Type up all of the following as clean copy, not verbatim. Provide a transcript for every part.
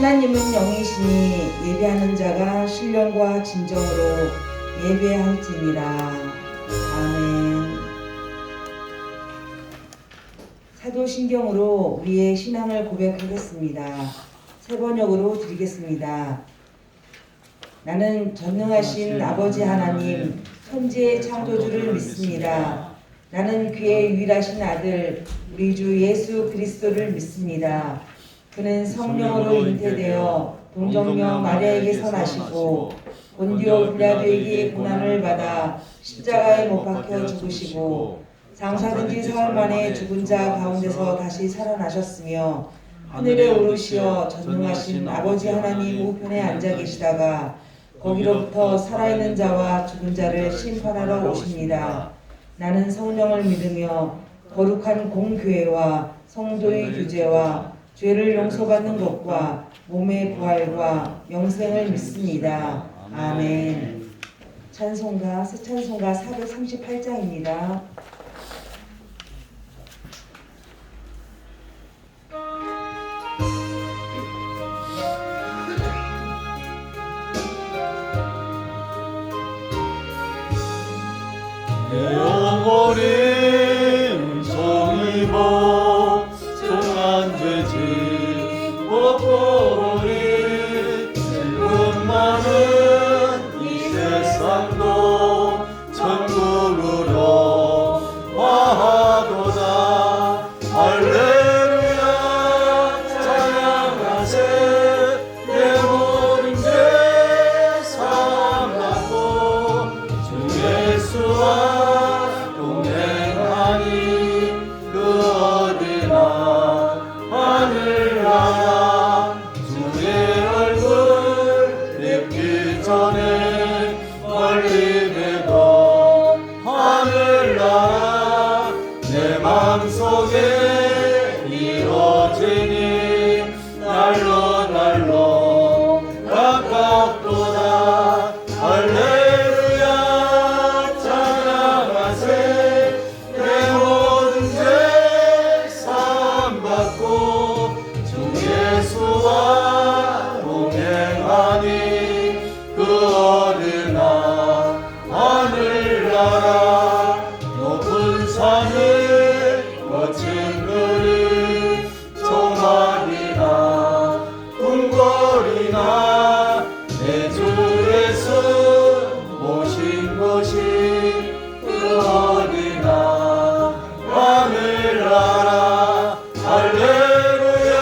하나님은 영이시니 예배하는 자가 신령과 진정으로 예배할지니라. 아멘. 사도신경으로 우리의 신앙을 고백하겠습니다. 세 번역으로 드리겠습니다. 나는 전능하신 아버지 하나님, 천지의 창조주를 믿습니다. 나는 그의 유일하신 아들, 우리 주 예수 그리스도를 믿습니다. 그는 성령으로 잉태되어 동정녀 마리아에게서 나시고 본디오 빌라도에게 고난을 받아 십자가에 못 박혀 죽으시고 장사된 지 사흘 만에 죽은 자 가운데서 다시 살아나셨으며 하늘에 오르시어 전능하신 아버지 하나님 우편에 앉아 계시다가 거기로부터 살아있는 자와 죽은 자를 심판하러 오십니다. 나는 성령을 믿으며 거룩한 공교회와 성도의 교제와 죄를 용서받는 것과 몸의 부활과 영생을 믿습니다. 아멘. 찬송가, 새 찬송가 438장입니다. 내 영혼이 은총이 복종한 죄짐 벗고리 슬픔 많은 이 세상도 천국으로 와하도다. 할렐루야 찬양하세. 내 모든 죄 사함받고 주 예수와 마음속에 이루어지니 날로 날로 가깝도다. 할렐루야 찬양하세. 내 모든 죄 사함받고 주 예수와 동행하니 그 어느 하늘나라 높은 산을 거친 거리 조만이나 궁궐이나 내 주 예수 모신 것이 그 어디나 하늘나라. 할렐루야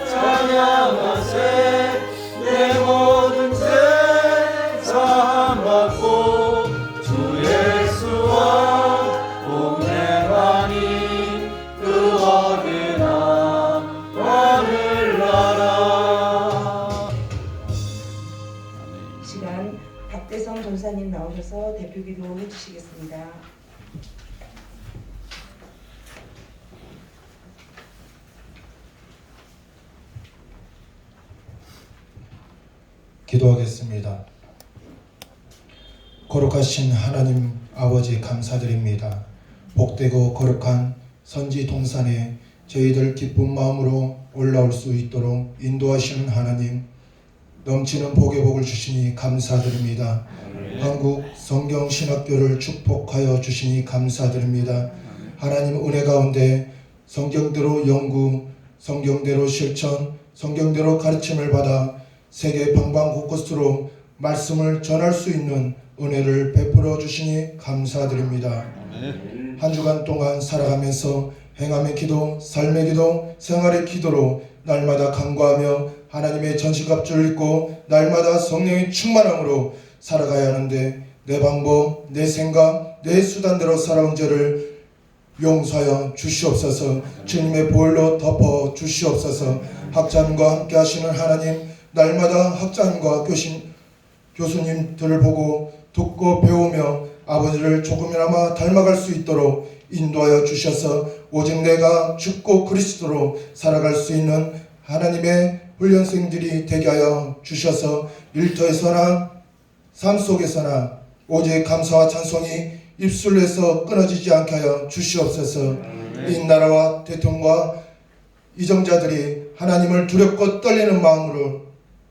찬양하세. 내 모든 죄 사함받고 주 예수와 동행하니 그 어디나 하늘나라. 이 시간 박대성 전사님 나오셔서 대표기도 해주시겠습니다. 기도하겠습니다. 거룩하신 하나님 아버지 감사드립니다. 복되고 거룩한 선지 동산에 저희들 기쁜 마음으로 올라올 수 있도록 인도하시는 하나님, 넘치는 복의 복을 주시니 감사드립니다. 한국 성경신학교를 축복하여 주시니 감사드립니다. 하나님 은혜 가운데 성경대로 연구, 성경대로 실천, 성경대로 가르침을 받아 세계 방방 곳곳으로 말씀을 전할 수 있는 은혜를 베풀어 주시니 감사드립니다. 한 주간 동안 살아가면서 행함의 기도, 삶의 기도, 생활의 기도로 날마다 간구하며 하나님의 전시갑주를 입고 날마다 성령의 충만함으로 살아가야 하는데 내 방법, 내 생각, 내 수단대로 살아온 죄를 용서하여 주시옵소서. 주님의 보혈로 덮어 주시옵소서. 학자님과 함께 하시는 하나님, 날마다 학자님과 교수님들을 보고 듣고 배우며 아버지를 조금이나마 닮아갈 수 있도록 인도하여 주셔서 오직 내가 죽고 그리스도로 살아갈 수 있는 하나님의 훈련생들이 되게 하여 주셔서 일터에서나 삶 속에서나 오직 감사와 찬송이 입술에서 끊어지지 않게 하여 주시옵소서. 이 나라와 대통령과 이정자들이 하나님을 두렵고 떨리는 마음으로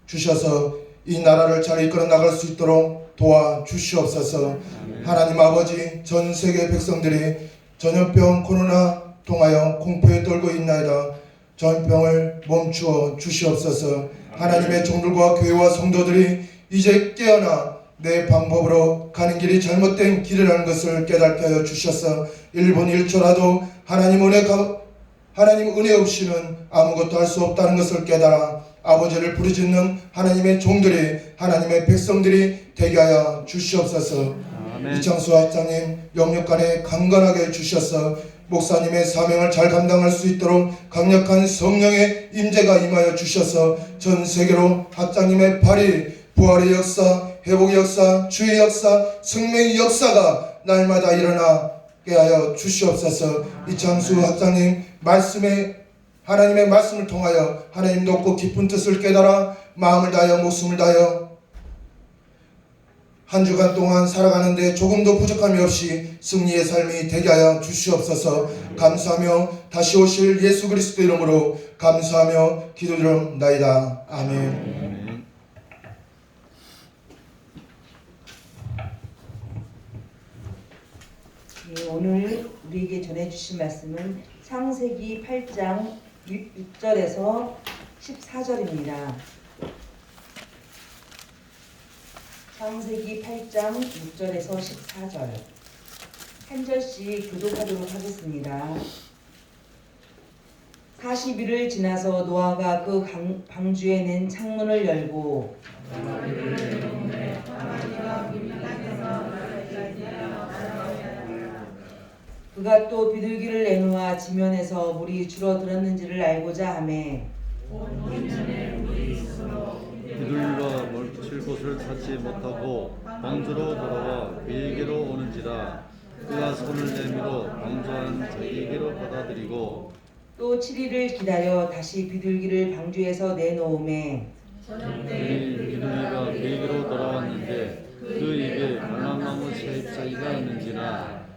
주셔서 이 나라를 잘 이끌어 나갈 수 있도록 도와주시옵소서. 하나님 아버지, 전 세계 백성들이 전염병 코로나 통하여 공포에 떨고 있나이다. 전염병을 멈추어 주시옵소서. 하나님의 종들과 교회와 성도들이 이제 깨어나 내 방법으로 가는 길이 잘못된 길이라는 것을 깨닫게 하여 주셔서 1분 1초라도 하나님 은혜 없이는 아무것도 할 수 없다는 것을 깨달아 아버지를 부르짖는 하나님의 종들이, 하나님의 백성들이 되게 하여 주시옵소서. 이창수 학장님 영육간에 강건하게 주셔서 목사님의 사명을 잘 감당할 수 있도록 강력한 성령의 임재가 임하여 주셔서 전 세계로 학장님의 발이 부활의 역사, 회복의 역사, 주의 역사, 생명의 역사가 날마다 일어나게 하여 주시옵소서. 이창수 학장님 하나님의 말씀을 통하여 하나님 높고 깊은 뜻을 깨달아 마음을 다하여 목숨을 다하여 한 주간 동안 살아가는데 조금도 부족함이 없이 승리의 삶이 되게 하여 주시옵소서. 감사하며 다시 오실 예수 그리스도 이름으로 감사하며 기도드립나이다. 아멘. 오늘 우리에게 전해주신 말씀은 창세기 8장 6절에서 14절입니다. 창세기 8장 6절에서 14절 한 절씩 교독하도록 하겠습니다. 40일을 지나서 노아가 그 방주에 낸 창문을 열고 그가 또 비둘기를 내놓아 지면에서 물이 줄어들었는지를 알고자 하매 비둘기가 멀칠 곳을 찾지 못하고 방주로 돌아와 그에게로 오는지라 그가 손을 내밀어 방주한 저에게로 받아들이고 또 7일을 기다려 다시 비둘기를 방주에서 내놓음에 비둘기가 그에게로 돌아왔는데 그 입에 갈람나무 세잎사귀가 있는지라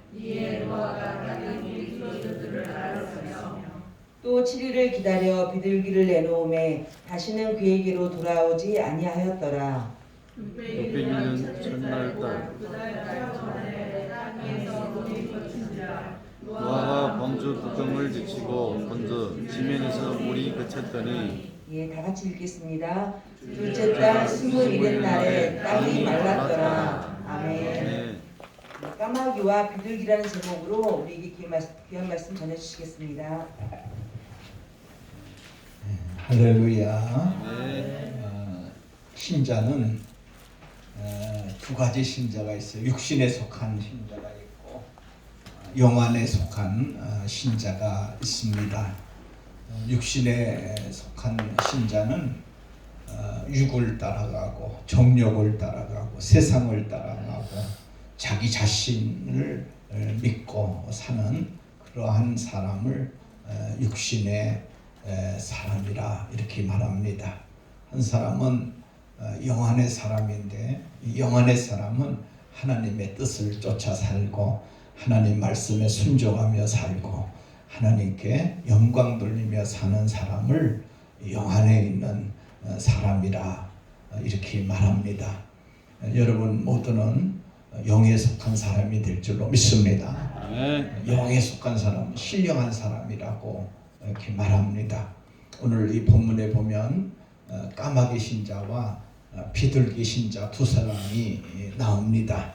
또 7일을 기다려 비둘기를 내놓음에 다시는 그에게로 돌아오지 아니하였더라. 뚝배기는 첫날 딸 노아가 방주 뚜껑을 지치고 건져 지면에서 물이 그쳤더니 다 같이 읽겠습니다. 둘째 달 20일의 날에 땅이 말랐더라. 아멘. 까마귀와 비둘기라는 제목으로 우리에게 귀한 말씀 전해주시겠습니다. 할렐루야. 신자는 두 가지 신자가 있어요. 육신에 속한 신자가 있고 영안에 속한 신자가 있습니다. 육신에 속한 신자는 육을 따라가고 정욕을 따라가고 세상을 따라가고 자기 자신을 믿고 사는 그러한 사람을 육신의 사람이라 이렇게 말합니다. 한 사람은 영안의 사람인데 이 영안의 사람은 하나님의 뜻을 쫓아 살고 하나님 말씀에 순종하며 살고 하나님께 영광 돌리며 사는 사람을 영안에 있는 사람이라 이렇게 말합니다. 여러분 모두는 영에 속한 사람이 될 줄로 믿습니다. 영에 속한 사람은 신령한 사람이라고 이렇게 말합니다. 오늘 이 본문에 보면 까마귀 신자와 비둘기 신자 두 사람이 나옵니다.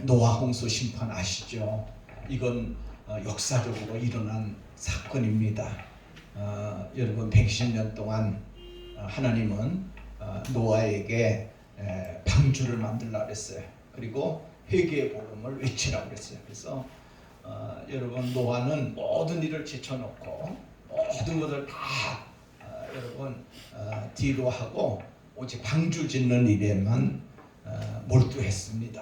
노아 홍수 심판 아시죠? 이건 역사적으로 일어난 사건입니다. 여러분 120년 동안 하나님은 노아에게 방주를 만들라 그랬어요. 그리고 회개의 복음을 외치라고 그랬어요. 그래서 여러분 노아는 모든 일을 제쳐놓고 모든 것을 다 여러분 뒤로 하고 오직 방주 짓는 일에만 몰두했습니다.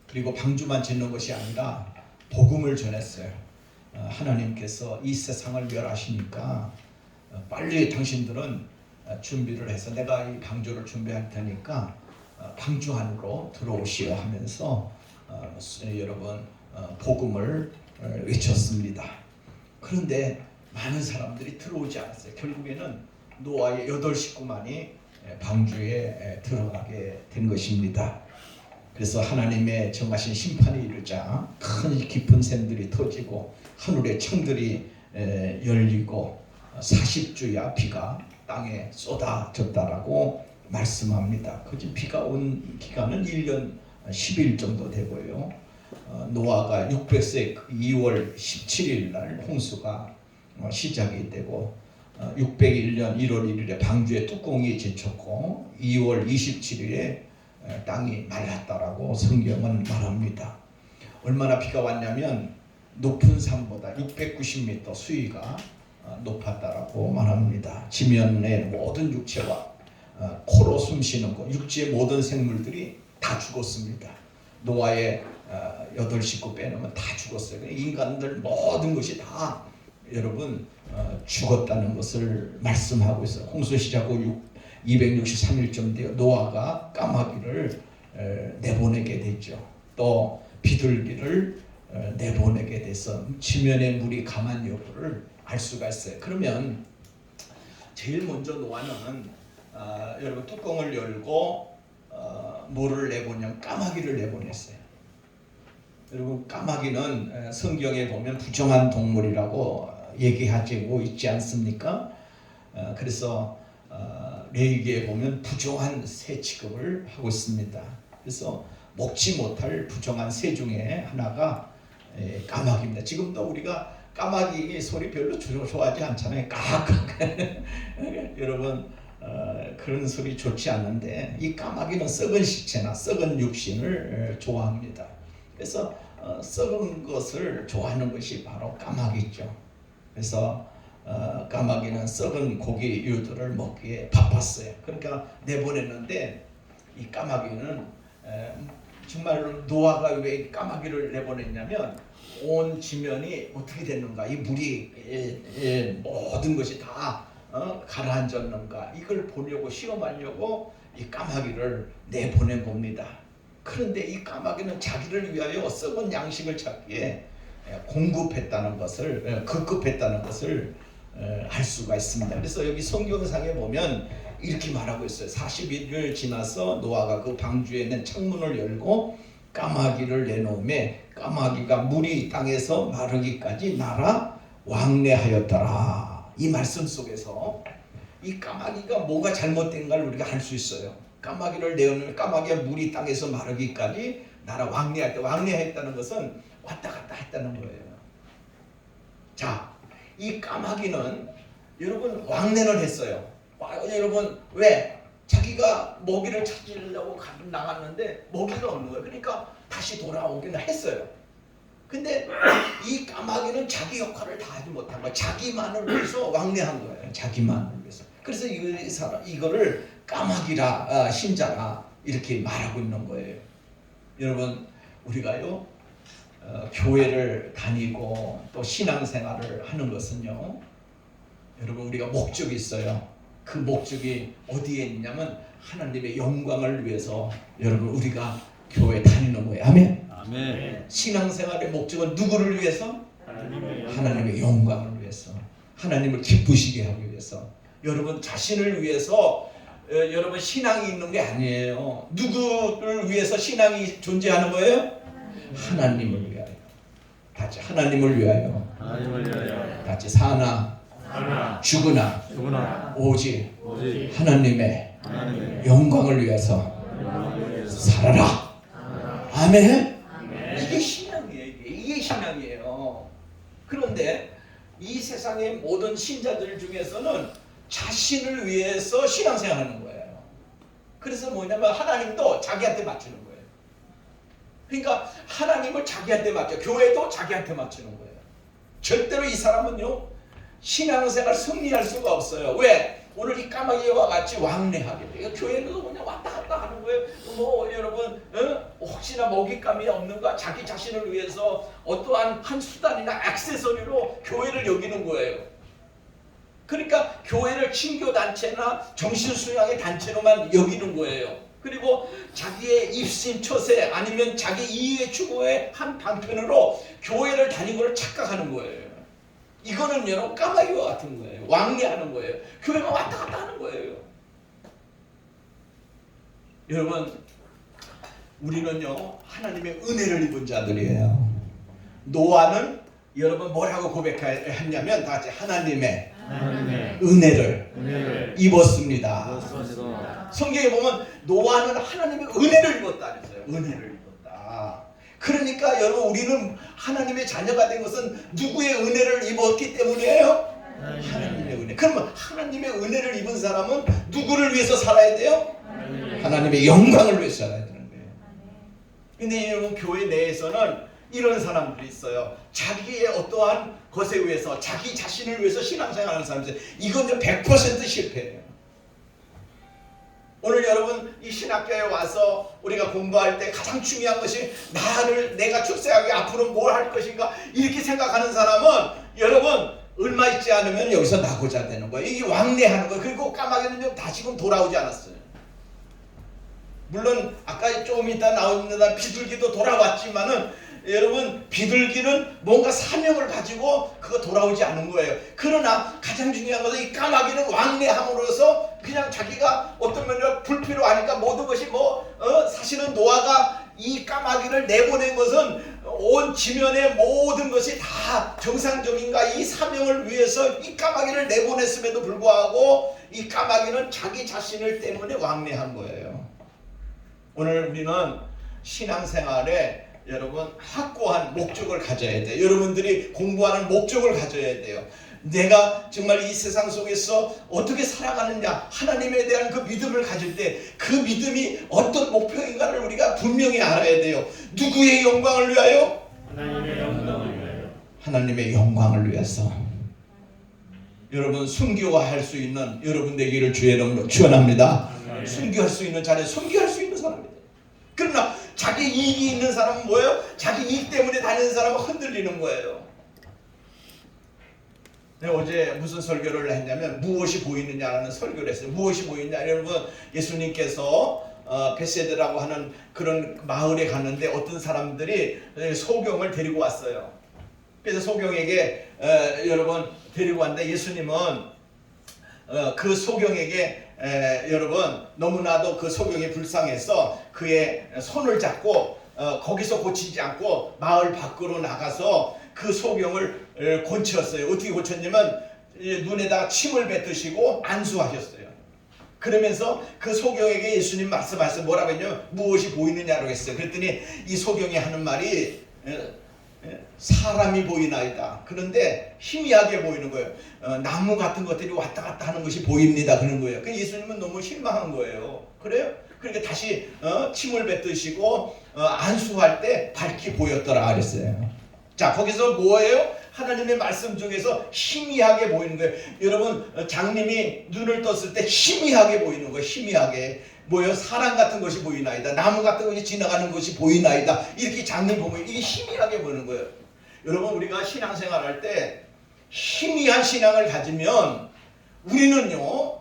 그리고 방주만 짓는 것이 아니라 복음을 전했어요. 하나님께서 이 세상을 멸하시니까 빨리 당신들은 준비를 해서 내가 이 방주를 준비할 테니까 방주 안으로 들어오시오 하면서 여러분 복음을 외쳤습니다. 그런데 많은 사람들이 들어오지 않았어요. 결국에는 노아의 8 식구만이 방주에 들어가게 된 것입니다. 그래서 하나님의 정하신 심판이 이르자 큰 깊은 샘들이 터지고 하늘의 창들이 열리고 40주야 비가 땅에 쏟아졌다라고 말씀합니다. 그 비가 온 기간은 1년 10일 정도 되고요. 노아가 600세 2월 17일 날 홍수가 시작이 되고 601년 1월 1일에 방주의 뚜껑이 제쳤고 2월 27일에 땅이 말랐다라고 성경은 말합니다. 얼마나 비가 왔냐면 높은 산보다 690m 수위가 높았다라고 말합니다. 지면의 모든 육체와 코로 숨쉬는 것, 육지의 모든 생물들이 다 죽었습니다. 노아의 8 식구 빼놓으면 다 죽었어요. 인간들 모든 것이 다 여러분 죽었다는 것을 말씀하고 있어요. 홍수 시작 후 263일쯤 되어 노아가 까마귀를 내보내게 됐죠. 또 비둘기를 내보내게 돼서 지면의 물이 강한 여부를 알 수가 있어요. 그러면 제일 먼저 노아는 여러분 뚜껑을 열고 뭐를 내보냐면 까마귀를 내보냈어요. 여러분 까마귀는 성경에 보면 부정한 동물이라고 얘기하고 있지 않습니까? 그래서 레위기에 보면 부정한 새 취급을 하고 있습니다. 그래서 먹지 못할 부정한 새 중에 하나가 까마귀입니다. 지금도 우리가 까마귀 소리 별로 좋아하지 않잖아요. 까깍. 여러분 그런 소리 좋지 않는데 이 까마귀는 썩은 시체나 썩은 육신을 좋아합니다. 그래서 썩은 것을 좋아하는 것이 바로 까마귀죠. 그래서 까마귀는 썩은 고기류들을 먹기에 바빴어요. 그러니까 내보냈는데 이 까마귀는 정말로 노아가 왜 까마귀를 내보냈냐면 온 지면이 어떻게 됐는가, 이 물이 모든 것이 다 가라앉았는가 이걸 보려고 시험하려고 이 까마귀를 내보낸 겁니다. 그런데 이 까마귀는 자기를 위하여 썩은 양식을 찾기에 공급했다는 것을 급급했다는 것을 알 수가 있습니다. 그래서 여기 성경상에 보면 이렇게 말하고 있어요. 40일을 지나서 노아가 그 방주에 있는 창문을 열고 까마귀를 내놓음에 까마귀가 물이 땅에서 마르기까지 날아 왕래하였더라. 이 말씀 속에서 이 까마귀가 뭐가 잘못된가를 우리가 알 수 있어요. 까마귀를 내놓으면 까마귀가 물이 땅에서 마르기까지 날아 왕래할 때, 왕래했다는 것은 왔다 갔다 했다는 거예요. 자, 이 까마귀는 여러분 왕래를 했어요. 여러분 왜? 자기가 먹이를 찾으려고 나갔는데 먹이가 없는 거예요. 그러니까 다시 돌아오기는 했어요. 근데 이 까마귀는 자기 역할을 다 하지 못한 거예요. 자기만을 위해서 왕래한 거예요. 자기만을 위해서. 그래서 이거를 까마귀라 신자라 이렇게 말하고 있는 거예요. 여러분 우리가요 교회를 다니고 또 신앙생활을 하는 것은요, 여러분 우리가 목적이 있어요. 그 목적이 어디에 있냐면 하나님의 영광을 위해서 여러분 우리가 교회 다니는 거예요. 아멘. 아멘. 신앙생활의 목적은 누구를 위해서? 하나님의 영광을 위해서, 하나님을 기쁘시게 하기 위해서, 여러분 자신을 위해서 여러분 신앙이 있는 게 아니에요. 누구를 위해서 신앙이 존재하는 거예요? 하나님을 위하여. 같이 하나님을 위하여. 하나님을 위하여. 같이 사나 죽으나 오직 하나님의 영광을 위해서 살아라. 아멘. 이게 신앙이에요. 이게 신앙이에요. 그런데 이 세상의 모든 신자들 중에서는 자신을 위해서 신앙생활하는 거예요. 그래서 뭐냐면 하나님도 자기한테 맞추는 거예요. 그러니까 하나님을 자기한테 맞춰, 교회도 자기한테 맞추는 거예요. 절대로 이 사람은요 신앙생활 승리할 수가 없어요. 왜? 오늘 이 까마귀와 같이 왕래하게 돼요. 교회도 그냥 왔다 갔다 하는 거예요. 뭐 여러분 혹시나 먹잇감이 없는가, 자기 자신을 위해서 어떠한 한 수단이나 액세서리로 교회를 여기는 거예요. 그러니까 교회를 친교단체나 정신수양의 단체로만 여기는 거예요. 그리고 자기의 입신 처세 아니면 자기 이해 추구의 한 방편으로 교회를 다니는 걸 착각하는 거예요. 이거는 여러분 까마귀와 같은 거예요. 왕래하는 거예요. 교회가 왔다 갔다 하는 거예요. 여러분, 우리는요 하나님의 은혜를 입은 자들이에요. 노아는 여러분 뭐라고 고백했냐면 다 같이 하나님의 은혜를 입었습니다. 성경에 보면 노아는 하나님의 은혜를 입었다 그랬어요. 은혜를 입었다. 그러니까 여러분 우리는 하나님의 자녀가 된 것은 누구의 은혜를 입었기 때문이에요? 하나님의 은혜. 그러면 하나님의 은혜를 입은 사람은 누구를 위해서 살아야 돼요? 하나님의 영광을 위해서 살아야 되는 거예요. 근데 여러분 교회 내에서는 이런 사람들이 있어요. 자기의 어떠한 것에 의해서 자기 자신을 위해서 신앙생활하는 사람들, 이건 100% 실패예요. 오늘 여러분 이 신학교에 와서 우리가 공부할 때 가장 중요한 것이 내가 출세하기 앞으로 뭘 할 것인가 이렇게 생각하는 사람은 여러분 얼마 있지 않으면 여기서 나고자 되는 거예요. 이게 왕래하는 거예요. 그리고 까마귀는 다시금 돌아오지 않았어요. 물론 아까 조금 이따 나옵니다. 비둘기도 돌아왔지만은 여러분 비둘기는 뭔가 사명을 가지고 그거 돌아오지 않은 거예요. 그러나 가장 중요한 것은 이 까마귀는 왕래함으로써 그냥 자기가 어떤 면으로 불필요하니까 모든 것이 사실은 노아가 이 까마귀를 내보낸 것은 온 지면의 모든 것이 다 정상적인가 이 사명을 위해서 이 까마귀를 내보냈음에도 불구하고 이 까마귀는 자기 자신을 때문에 왕래한 거예요. 오늘 우리는 신앙생활에 여러분 확고한 목적을 가져야 돼요. 여러분들이 공부하는 목적을 가져야 돼요. 내가 정말 이 세상 속에서 어떻게 살아가느냐 하나님에 대한 그 믿음을 가질 때 그 믿음이 어떤 목표인가를 우리가 분명히 알아야 돼요. 누구의 영광을 위하여? 하나님의 영광을 위하여. 하나님의 영광을 위해서. 여러분 순교가 할 수 있는 여러분 되기를 주의 이름으로 축원합니다. 순교할 수 있는 자리에 순교할 수 있는 사람입니다. 그러나 자기 이익이 있는 사람은 뭐예요? 자기 이익 때문에 다니는 사람은 흔들리는 거예요. 내가 어제 무슨 설교를 했냐면 무엇이 보이느냐라는 설교를 했어요. 무엇이 보이냐? 여러분 예수님께서 베세드라고 하는 그런 마을에 갔는데 어떤 사람들이 소경을 데리고 왔어요. 그래서 소경에게 여러분 데리고 왔는데 예수님은 그 소경에게 여러분 너무나도 그 소경이 불쌍해서 그의 손을 잡고 거기서 고치지 않고 마을 밖으로 나가서 그 소경을 고쳤어요. 어떻게 고쳤냐면 눈에다가 침을 뱉으시고 안수하셨어요. 그러면서 그 소경에게 예수님 말씀하셨어요. 뭐라고 했냐면 무엇이 보이느냐고 했어요. 그랬더니 이 소경이 하는 말이 사람이 보이나이다. 그런데 희미하게 보이는 거예요. 나무 같은 것들이 왔다 갔다 하는 것이 보입니다. 그런 거예요. 그 예수님은 너무 실망한 거예요. 그래요? 그러니까 다시 침을 뱉으시고 안수할 때 밝게 보였더라 그랬어요. 자, 거기서 뭐예요? 하나님의 말씀 중에서 희미하게 보이는 거예요. 여러분 장님이 눈을 떴을 때 희미하게 보이는 거예요. 희미하게. 뭐예요? 사람 같은 것이 보이나이다. 나무 같은 것이 지나가는 것이 보이나이다. 이렇게 장님 보면 이게 희미하게 보이는 거예요. 여러분 우리가 신앙생활 할 때 희미한 신앙을 가지면 우리는요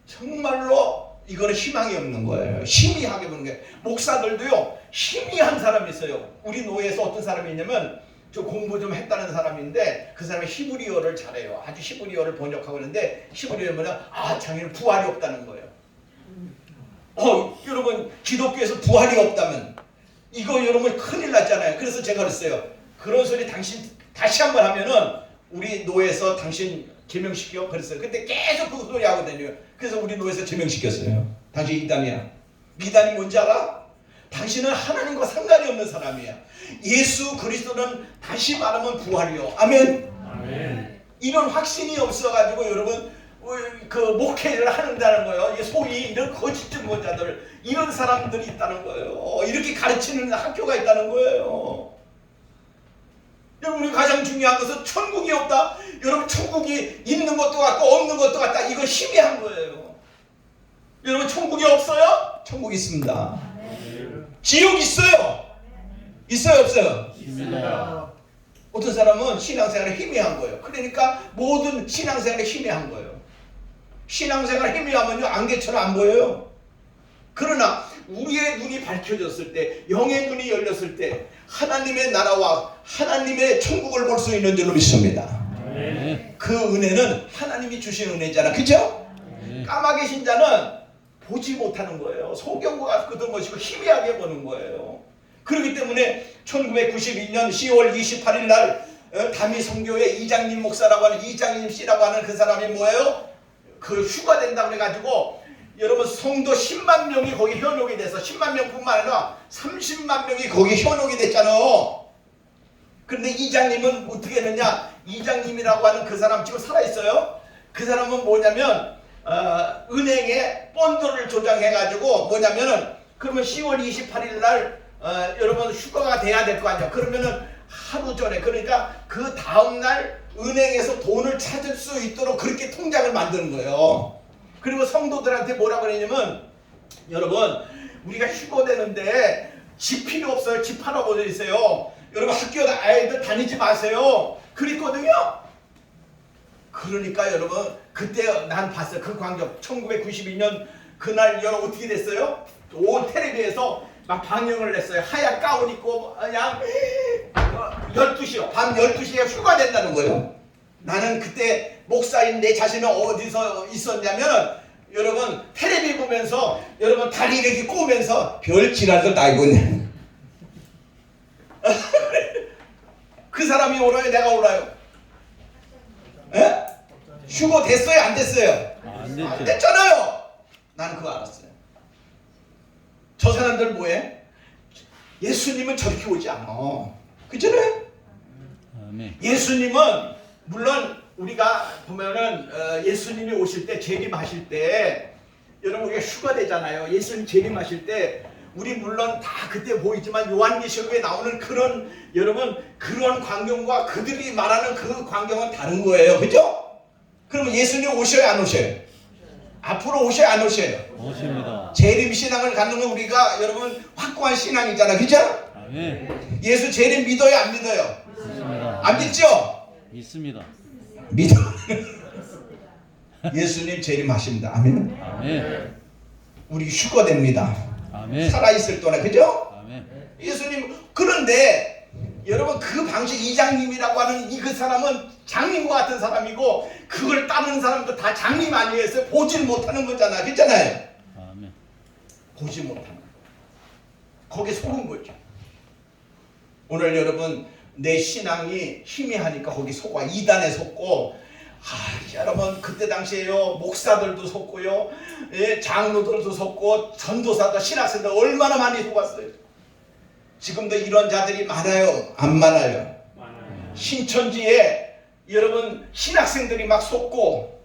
정말로 이거는 희망이 없는 거예요. 희미하게 보는 거예요. 목사들도요 희미한 사람이 있어요. 우리 노예에서 어떤 사람이 있냐면 저 공부 좀 했다는 사람인데 그 사람이 히브리어를 잘해요. 아주 히브리어를 번역하고 있는데 히브리어는 뭐냐? 자기는 부활이 없다는 거예요. 여러분 기독교에서 부활이 없다면 이거 여러분 큰일 났잖아요. 그래서 제가 그랬어요. 그런 소리 당신 다시 한번 하면은 우리 노예에서 당신 제명시켜 그랬어요. 근데 계속 그 소리 하거든요. 그래서 우리 노예에서 제명시켰어요. 당신 이단이야. 이단이 뭔지 알아? 당신은 하나님과 상관이 없는 사람이야. 예수 그리스도는 다시 말하면 부활이요. 아멘. 아멘. 이런 확신이 없어가지고 여러분 그 목회를 하는다는 거예요. 소위 이런 거짓 증거자들 이런 사람들이 있다는 거예요. 이렇게 가르치는 학교가 있다는 거예요. 여러분 가장 중요한 것은 천국이 없다. 여러분 천국이 있는 것도 같고 없는 것도 같다. 이거 희미한 거예요. 여러분 천국이 없어요? 천국이 있습니다. 지옥 있어요? 있어요 없어요? 있습니다. 어떤 사람은 신앙생활에 희미한 거예요. 그러니까 모든 신앙생활에 희미한 거예요. 신앙생활 희미하면요 안개처럼 안 보여요. 그러나 우리의 눈이 밝혀졌을 때 영의 눈이 열렸을 때 하나님의 나라와 하나님의 천국을 볼 수 있는 줄로 믿습니다. 그 은혜는 하나님이 주신 은혜잖아. 그죠? 까마귀 신자는 보지 못하는 거예요. 소경과 그들 것이고 희미하게 보는 거예요. 그렇기 때문에 1992년 10월 28일 날 담이 선교회 이장님 목사라고 하는 이장님 씨라고 하는 그 사람이 뭐예요? 그 휴가 된다고 해가지고 여러분 성도 10만 명이 거기 현혹이 돼서 10만 명뿐만 아니라 30만 명이 거기 현혹이 됐잖아. 그런데 이장님은 어떻게 했느냐? 이장님이라고 하는 그 사람 지금 살아있어요. 그 사람은 뭐냐면 은행에 펀드를 조장해가지고 뭐냐면은 그러면 10월 28일 날 여러분 휴가가 돼야 될 거 아니야. 그러면은 하루 전에 그러니까 그 다음날 은행에서 돈을 찾을 수 있도록 그렇게 통장을 만드는 거예요. 그리고 성도들한테 뭐라고 그러냐면 여러분 우리가 휴가 되는데 집 필요 없어요. 집 하나 보내주세요. 여러분 학교 아이들 다니지 마세요. 그랬거든요. 그러니까 여러분 그때 난 봤어요. 그 광경 1992년 그날 여러분 어떻게 됐어요? 온 텔레비에서 막 방영을 냈어요. 하얀 가운 입고 그냥 12시요. 밤 12시에 휴가 된다는 거예요. 나는 그때 목사인 내 자신은 어디서 있었냐면 여러분 텔레비 보면서 여러분 다리 이렇게 꼬면서 별 지랄들 나이고 있네. 그 사람이 오라요? 내가 오라요? 에? 휴거 됐어요? 안 됐어요? 안 됐잖아요. 나는 그거 알았어요. 저 사람들 뭐해? 예수님은 저렇게 오지 않아. 그잖아요? 예수님은 물론 우리가 보면은 예수님이 오실 때 재림하실 때 여러분 우리가 휴가 되잖아요. 예수님 재림하실 때 우리 물론 다 그때 보이지만 요한계시록에 나오는 그런 여러분 그런 광경과 그들이 말하는 그 광경은 다른 거예요. 그죠? 그러면 예수님 오셔요 안 오셔요? 앞으로 오셔요 안 오셔요? 오십니다. 재림 신앙을 갖는 건 우리가 여러분 확고한 신앙이잖아. 그죠? 아멘. 예수 재림 믿어요 안 믿어요? 믿습니다. 안 믿죠? 믿습니다. 믿어. 예수님 재림하십니다. 아멘. 아멘. 우리 휴가 됩니다. 아멘. 살아있을 동안. 그죠? 아멘. 예수님. 그런데 여러분 그 방식 이장님이라고 하는 이 그 사람은 장님과 같은 사람이고 그걸 따르는 사람도 다 장님 아니겠어요? 보질 못하는 거잖아. 그렇잖아요? 아멘. 보지 못하는 거. 거기에 속은 거죠. 오늘 여러분 내 신앙이 희미하니까 거기 속아. 이단에 속고 여러분 그때 당시에요 목사들도 속고요 장로들도 속고 전도사도 신학생들 얼마나 많이 속았어요. 지금도 이런 자들이 많아요 안 많아요? 신천지에 여러분 신학생들이 막 속고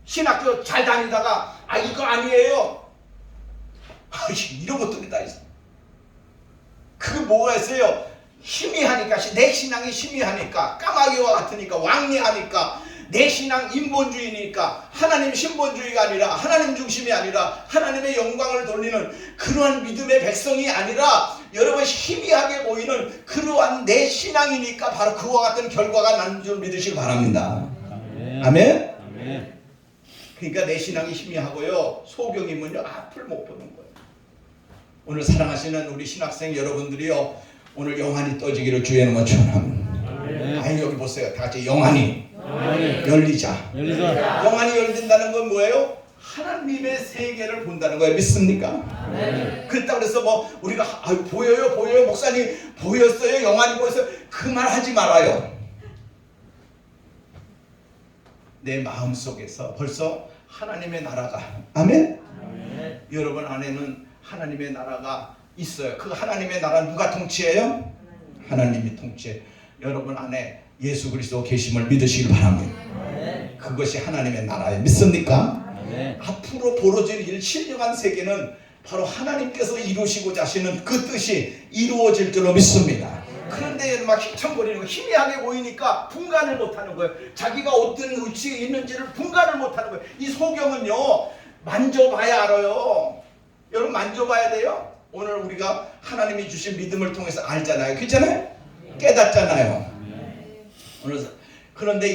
신학교 잘 다니다가 이거 아니에요 이런 것들이 다 있어. 그게 뭐가 있어요? 희미하니까 내 신앙이 희미하니까 까마귀와 같으니까 왕래하니까 내 신앙 인본주의니까 하나님 신본주의가 아니라 하나님 중심이 아니라 하나님의 영광을 돌리는 그러한 믿음의 백성이 아니라 여러분 희미하게 보이는 그러한 내 신앙이니까 바로 그와 같은 결과가 나는 줄 믿으시기 바랍니다. 아멘. 아멘? 아멘. 그러니까 내 신앙이 희미하고요 소경이면요 앞을 못 보는 거예요. 오늘 사랑하시는 우리 신학생 여러분들이요 오늘 영안이 떠지기를 주의 이름으로 축원합니다. 아니 여기 보세요. 다 같이 영안이 열리자. 영안이 열린다는 건 뭐예요? 하나님의 세계를 본다는 거예요. 믿습니까? 그렇다고 해서 뭐 우리가 보여요 목사님 보였어요 영안이 보였어요 그 말 하지 말아요. 내 마음속에서 벌써 하나님의 나라가 아멘? 여러분 안에는 하나님의 나라가 있어요. 그 하나님의 나라 누가 통치해요? 하나님이 통치해. 여러분 안에 예수 그리스도 계심을 믿으시길 바랍니다. 그것이 하나님의 나라예요. 믿습니까? 앞으로 벌어질 일 신령한 세계는 바로 하나님께서 이루시고자 하시는 그 뜻이 이루어질 줄로 믿습니다. 그런데 막 휘청거리는 거 희미하게 보이니까 분간을 못하는 거예요. 자기가 어떤 위치에 있는지를 분간을 못하는 거예요. 이 소경은요 만져봐야 알아요. 여러분 만져봐야 돼요. 오늘 우리가 하나님이 주신 믿음을 통해서 알잖아요. 그렇잖아요? 깨닫잖아요. 오늘 그런데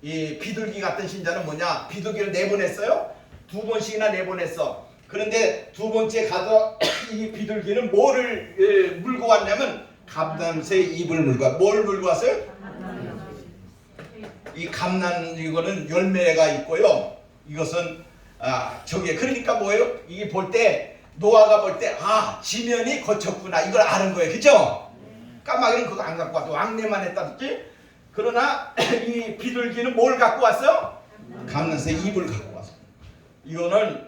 이 비둘기 같은 신자는 뭐냐? 비둘기를 내보냈어요. 2번씩이나 내보냈어. 그런데 두 번째 가서 이 비둘기는 뭐를 물고 왔냐면 감람새 잎을 물고 뭘 물고 왔어요? 이 감난 이거는 열매가 있고요. 이것은 저게 그러니까 뭐예요? 이게 볼 때 노아가 볼 때 지면이 거쳤구나 이걸 아는 거예요. 그죠? 까마귀는 그거 안 갖고 와서 왕래만 했다든지. 그러나 이 비둘기는 뭘 갖고 왔어? 감난새 잎을 갖고 왔어. 이거는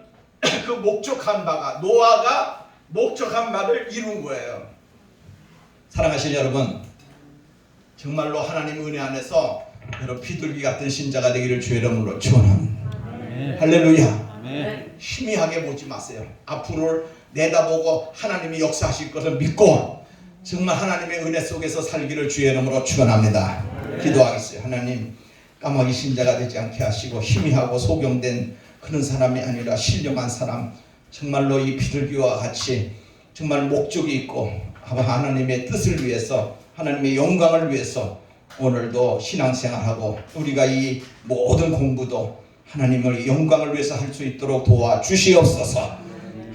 그 목적한 바가 노아가 목적한 바를 이룬 거예요. 사랑하시는 여러분, 정말로 하나님 은혜 안에서 여러분 비둘기 같은 신자가 되기를 주의 이름으로 축원합니다. 할렐루야. 아멘. 희미하게 보지 마세요. 앞으로를 내다보고 하나님이 역사하실 것을 믿고 정말 하나님의 은혜 속에서 살기를 주의 이름으로 축원합니다. 기도하겠어요. 하나님, 까마귀 신자가 되지 않게 하시고 희미하고 소경된 그런 사람이 아니라 신령한 사람, 정말로 이 비둘기와 같이 정말 목적이 있고 하나님의 뜻을 위해서, 하나님의 영광을 위해서 오늘도 신앙생활하고 우리가 이 모든 공부도 하나님의 영광을 위해서 할 수 있도록 도와주시옵소서.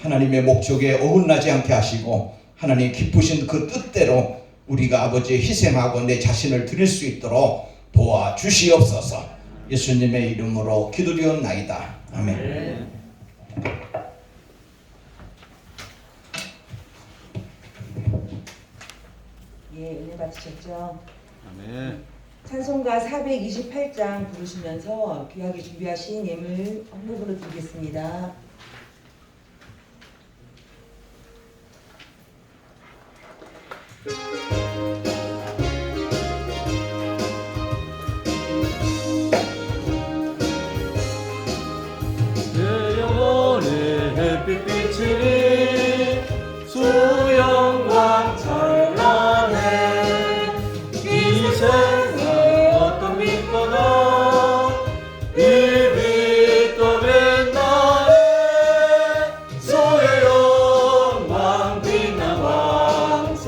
하나님의 목적에 어긋나지 않게 하시고 하나님 기쁘신 그 뜻대로 우리가 아버지 희생하고 내 자신을 드릴 수 있도록 도와주시옵소서. 예수님의 이름으로 기도드리옵나이다. 아멘. 예, 은혜 받으셨죠? 아멘. 찬송가 428장 부르시면서 귀하게 준비하신 예물 헌금으로 드리겠습니다. 내 영혼의 햇빛 비치니 수영광 찬란해. 이 세상 어떤 빛보다 이 빛도 빛나네. 소의 영광 빛난 왕세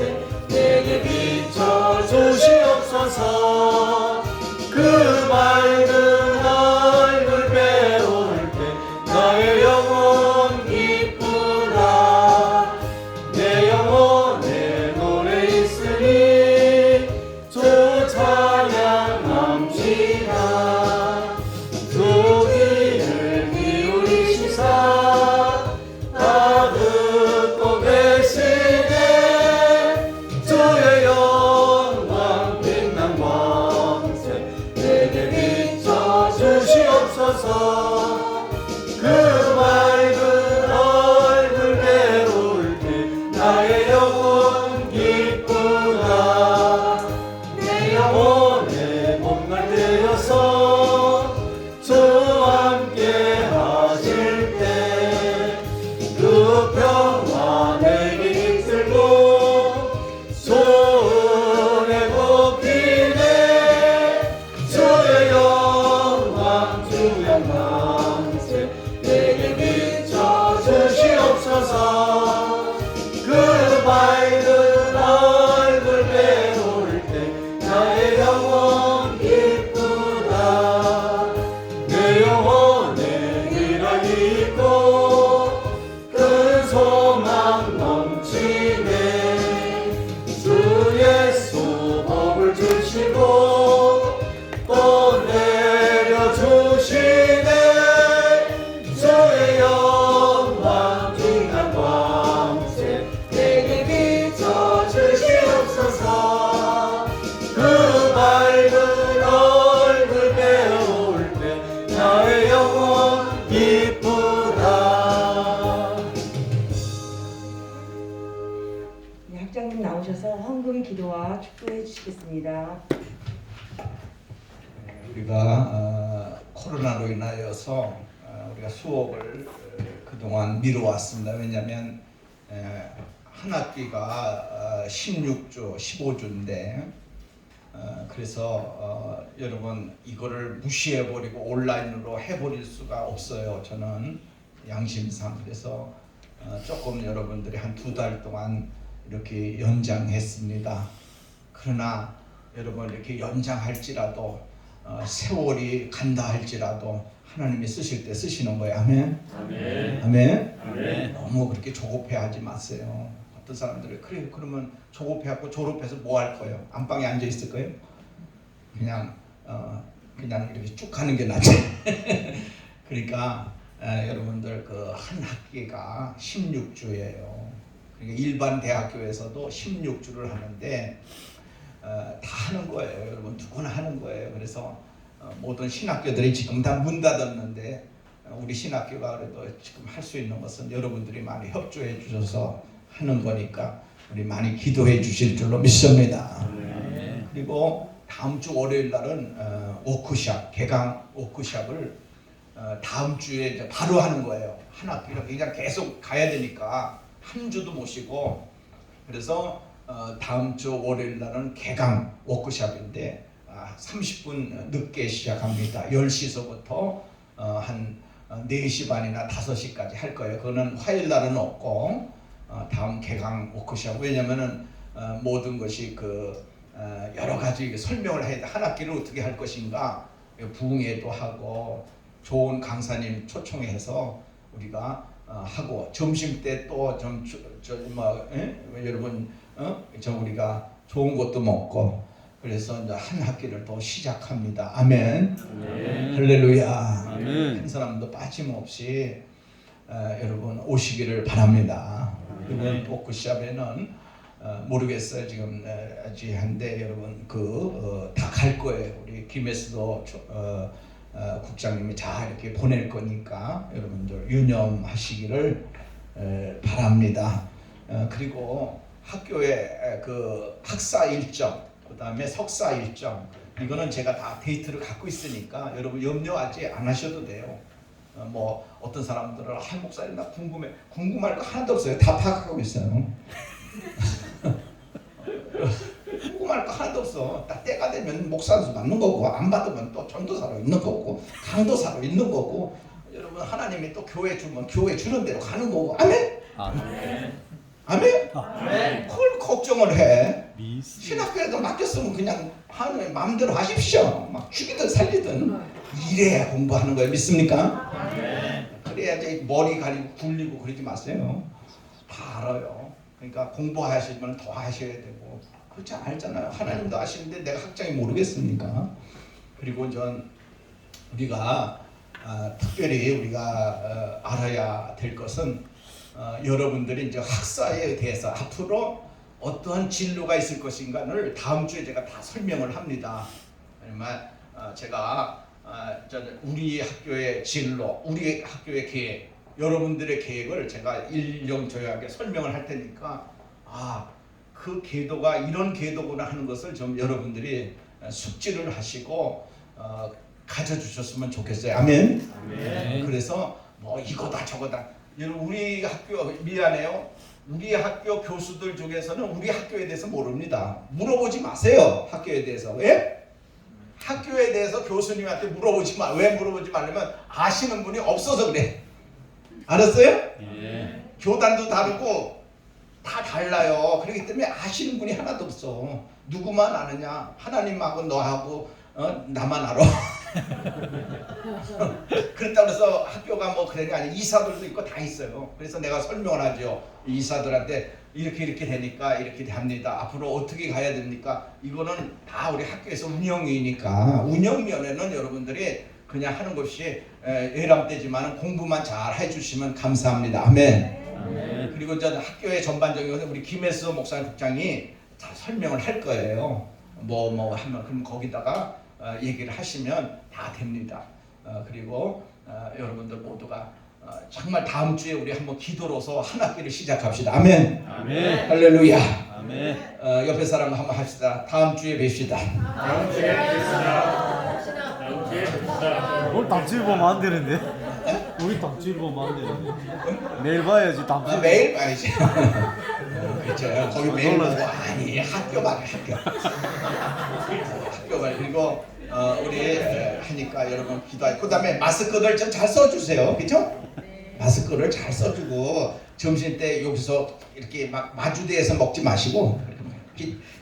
내게 비춰 주시옵소서. 그 맑은 얼굴 배울 때 나의 영혼 기쁘다. 내 영혼에 노래 있으니 주 찬양 넘치다. 주 귀를 기울이시사 다 듣고 계시네. 주의 영광 빛난 왕세 내게 비춰 주시옵소서. 그 맑은 얼굴 배울 때 나의 영혼 기쁘다. 내 영혼에 몸날 되어서 주와 함께 하실 때 그 평화 내게 깃들고 손에 꼽히네. 주의 영광 주의 왕세 내게 비춰 주시옵소서. 그 밝은 얼굴 배울 때 나의 영혼 기쁘다. 내 영혼에 희락이 있고 큰 소망 넘치네. 주 예수 복을 주시고 또 내려주시네. 주의 영광 빛난 왕세 내게 비춰 주시옵소서. 그 밝은 얼굴 배울 때 나의 영혼 기쁘다. 네, 학장님 나오셔서 헌금 기도와 축도해 주시겠습니다. 우리가 코로나로 인하여서 우리가 수업을 그동안 미뤄왔습니다. 왜냐하면 한 학기가 16주, 15주인데 그래서 여러분 이거를 무시해버리고 온라인으로 해버릴 수가 없어요. 저는 양심상. 그래서 조금 여러분들이 한 2달 동안 이렇게 연장했습니다. 그러나 여러분 이렇게 연장할지라도 세월이 간다 할지라도 하나님이 쓰실 때 쓰시는 거예요. 아멘. 아멘. 아멘. 아멘. 너무 그렇게 조급해하지 마세요. 어떤 사람들이 그래 그러면 조급해갖고 졸업해서 뭐 할 거예요? 안방에 앉아 있을 거예요? 그냥 그냥 이렇게 쭉 가는 게 낫지. 그러니까 여러분들 그 한 학기가 16주예요. 그러니까 일반 대학교에서도 16주를 하는데 다 하는 거예요. 여러분 누구나 하는 거예요. 그래서 모든 신학교들이 지금 다 문 닫았는데 우리 신학교가 그래도 지금 할 수 있는 것은 여러분들이 많이 협조해 주셔서 하는 거니까 우리 많이 기도해 주실 줄로 믿습니다. 그리고 다음 주 월요일 날은 워크샵, 개강 워크샵을 다음 주에 이제 바로 하는 거예요. 한 학기를 그냥 계속 가야 되니까 한 주도 못 쉬고, 그래서 다음 주 월요일 날은 개강 워크샵인데 30분 늦게 시작합니다. 10시서부터 한 4시 반이나 5시까지 할 거예요. 그거는 화요일 날은 없고 다음 개강 워크샵, 왜냐면은 모든 것이 여러 가지 설명을 해야 돼. 한 학기를 어떻게 할 것인가 부흥회도 하고 좋은 강사님 초청해서 우리가 하고, 점심 때 또 좀 여러분 우리가 좋은 것도 먹고, 그래서 이제 한 학기를 또 시작합니다. 아멘. 할렐루야. 아멘. 한 사람도 빠짐없이 여러분 오시기를 바랍니다. 이번 워크숍에는 모르겠어요 지금 아직 한데 여러분 다 갈 거예요. 우리 김혜수도 국장님이 잘 이렇게 보낼 거니까 여러분들 유념하시기를 바랍니다. 그리고 학교의 학사 일정, 그 다음에 석사 일정, 이거는 제가 다 데이터를 갖고 있으니까 여러분 염려하지 안 하셔도 돼요. 뭐 어떤 사람들은 목사님 나 궁금할 거 하나도 없어요. 다 파악하고 있어요. 궁금할 거 하나도 없어. 딱 때가 되면 목사로 맞는 거고, 안 받으면 또 전도사로 있는 거고, 강도사로 있는 거고, 여러분 하나님이 또 교회 주면 교회 주는 대로 가는 거고. 아멘? 아멘? 그걸 걱정을 해. 신학교에도 맡겼으면 그냥 하나님 마음대로 하십시오. 막 죽이든 살리든 이래야 공부하는 거예요. 믿습니까? 그래야지 머리 가리고 굴리고 그러지 마세요. 다 알아요. 그러니까 공부하시면 더 하셔야 되고, 그렇지 알잖아요. 하나님도 아시는데 내가 학장이 모르겠습니까? 그리고 우리가 특별히 우리가 알아야 될 것은 여러분들이 이제 학사에 대해서 앞으로 어떠한 진로가 있을 것인가를 다음 주에 제가 다 설명을 합니다. 왜냐면 제가 우리 학교의 진로, 우리 학교의 계획, 여러분들의 계획을 제가 일령조약하게 설명을 할 테니까 그 계도가 이런 계도구나 하는 것을 좀 여러분들이 숙지를 하시고 가져주셨으면 좋겠어요. 아멘. 그래서 뭐 이거다 저거다, 여러분 우리 학교 미안해요. 우리 학교 교수들 중에서는 우리 학교에 대해서 모릅니다. 물어보지 마세요. 학교에 대해서. 왜? 학교에 대해서 교수님한테 물어보지 마. 왜 물어보지 말냐면 아시는 분이 없어서 그래. 알았어요? 교단도 다르고 다 달라요. 그렇기 때문에 아시는 분이 하나도 없어. 누구만 아느냐? 하나님하고 너하고 나만 알아. 그렇다고 해서 학교가 뭐 그런 게 아니에요. 이사들도 있고 다 있어요. 그래서 내가 설명을 하죠. 이사들한테 이렇게 되니까 이렇게 합니다. 앞으로 어떻게 가야 됩니까? 이거는 다 우리 학교에서 운영이니까, 운영면에는 여러분들이 그냥 하는 것이 예람되지만 공부만 잘 해주시면 감사합니다. 아멘. 그리고 이제 학교의 전반적인 우리 김혜수 목사님 국장이 다 설명을 할 거예요. 뭐 하면 그럼 거기다가 얘기를 하시면 다 됩니다. 그리고 여러분들 모두가 정말 다음 주에 우리 한번 기도로서 한 학기를 시작합시다. 아멘. 할렐루야. 옆에 사람과 한번 합시다. 다음 주에 뵙시다. 다음 주에 뵙겠습니다. 오늘 다음 주에 보면 안 되는데. 우리 다음 주에 보면 안 되는데. 내일 봐야지 다음 주에. 매일 봐야지. 그렇죠. 거기 매일 보고 아니 학교 말이야 학교. 학교 말. 그리고 우리 하니까 여러분 기도하고, 그다음에 마스크를 좀 잘 써주세요. 그렇죠? 마스크를 잘 써주고 점심 때 여기서 이렇게 막 마주대에서 먹지 마시고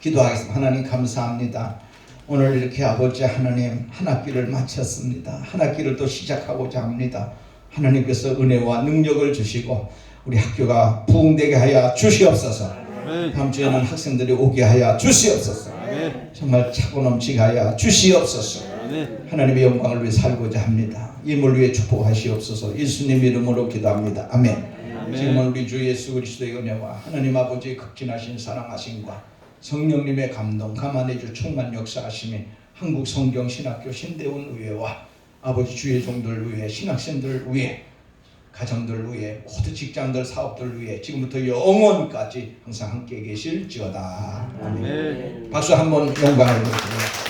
기도하겠습니다. 하나님 감사합니다. 오늘 이렇게 아버지 하나님 한 학기를 마쳤습니다. 한 학기를 또 시작하고자 합니다. 하나님께서 은혜와 능력을 주시고 우리 학교가 부흥되게 하여 주시옵소서. 다음 주에는 학생들이 오게 하여 주시옵소서. 정말 차고 넘치게 하여 주시옵소서. 아멘. 하나님의 영광을 위해 살고자 합니다. 임을 위해 축복하시옵소서. 예수님 이름으로 기도합니다. 아멘. 지금은 우리 주 예수 그리스도의 은혜와 하나님 아버지의 극진하신 사랑하심과 성령님의 감동, 감안해주 충만 역사하심이 한국 성경신학교 신대원 의회와 아버지 주의 종들 위해 신학생들 위해 가정들 위해 모든 직장들 사업들 위해 지금부터 영원까지 항상 함께 계실지어다. 아멘. 박수 한번 영광을 드립니다.